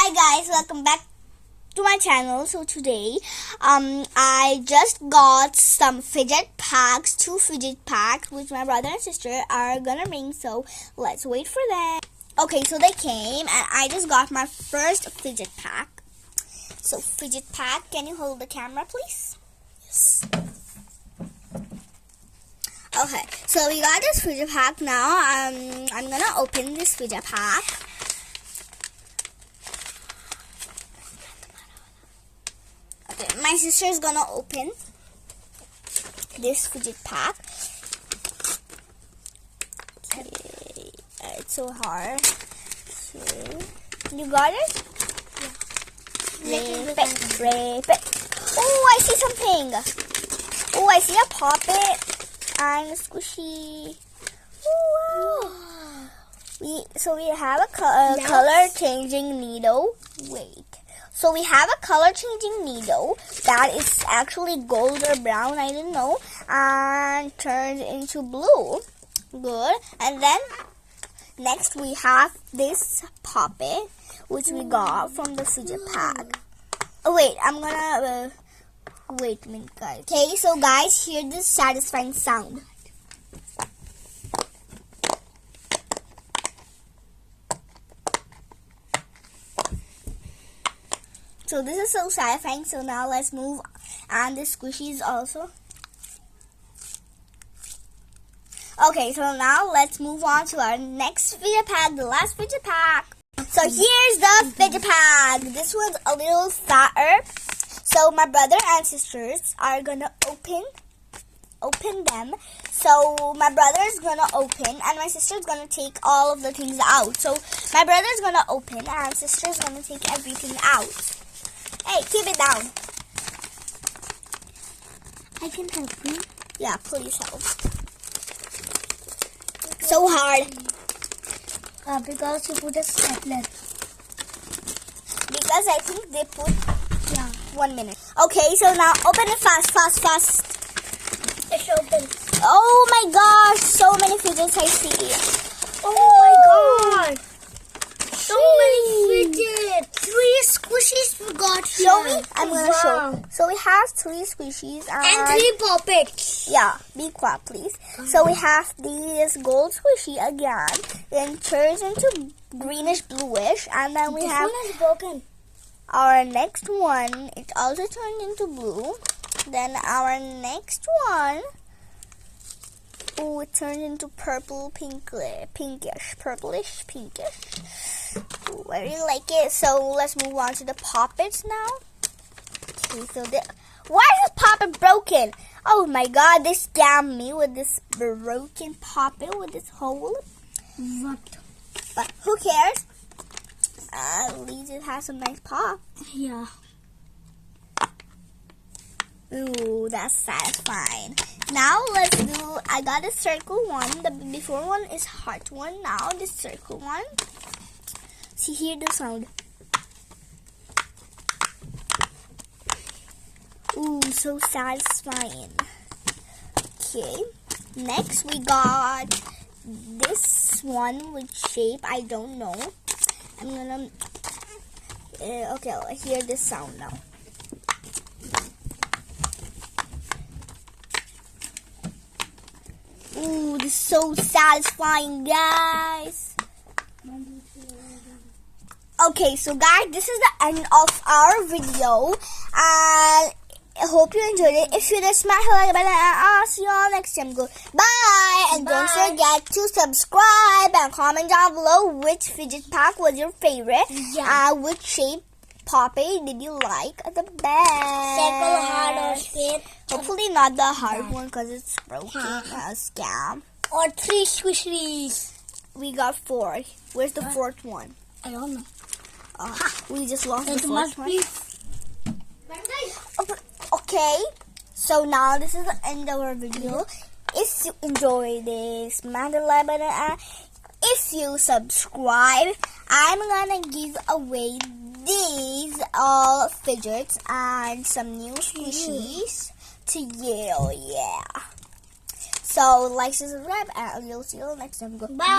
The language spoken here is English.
Hi guys, welcome back to my channel. So today I just got some fidget packs, 2 fidget packs which my brother and sister are gonna bring, so let's wait for them. Okay, so they came and I just got my first fidget pack. So fidget pack, can you hold the camera please? Yes. Okay, so we got this fidget pack now. I'm gonna open this fidget pack. Okay, my sister is gonna open this fidget pack. Okay, it's so hard. So, you got it? Yeah. Rip it. Oh, I see something. Oh, I see a poppet and a squishy. Oh, wow. So we have a color changing needle. Wait. So we have a color changing needle that is actually gold or brown, I don't know, and turns into blue. Good. And then next we have this poppet which we got from the fidget pack. Oh wait, I'm gonna wait a minute guys. Okay, so guys, hear this satisfying sound. So this is so satisfying. So now let's move on. And the squishies also. Okay, so now let's move on to our next fidget pack, the last fidget pack. So here's the fidget pack. This one's a little fatter. So my brother and sisters are gonna open them. So my brother is gonna open and my sister is gonna take all of the things out. So my brother is gonna open and sister is gonna take everything out. Hey, keep it down. I can help you. Yeah, please help. So hard. Because you put a stapler. Because I think they put 1 minute. Okay, so now open it fast. It's open. Oh my gosh, so many fidgets I see. Oh my god. So many fidgets. 3 squishies we got here. Show me. I'm gonna show. So we have 3 squishies and 3 poppets. Yeah, be quiet please. So we have this gold squishy again. Then turns into greenish bluish, and then we have one is broken. Our next one. It also turned into blue. Then our next one. Oh, it turned into purple, pinkish, purplish, pinkish. Ooh, I really like it. So let's move on to the poppets now. Okay, so why is this poppet broken? Oh my god, they scammed me with this broken poppet with this hole. What? But who cares? At least it has a nice pop. Yeah. Ooh, that's satisfying. Now let's do, I got a circle one. The before one is heart one. Now this circle one. See, hear the sound. Ooh, so satisfying. Okay. Next we got this one with shape. I don't know. I'm gonna, okay, I'll hear this sound now. Ooh, this is so satisfying, guys. Okay, so guys, this is the end of our video. And I hope you enjoyed it. If you did, smash the like button, and I'll see you all next time. Goodbye. And don't forget to subscribe and comment down below which fidget pack was your favorite. Yeah. Which shape poppet did you like the best? Circle, heart, or shape. Hopefully not the hard one because it's broken. A scam. Or 3 squishies. We got 4. Where's the 4th one? I don't know. We just lost the 4th one. Okay, so now this is the end of our video. If you enjoyed this, smash the like button, and if you subscribe, I'm gonna give away these all fidgets and some new squishies to you. Yeah. So like, subscribe, and we'll see you next time. Bye.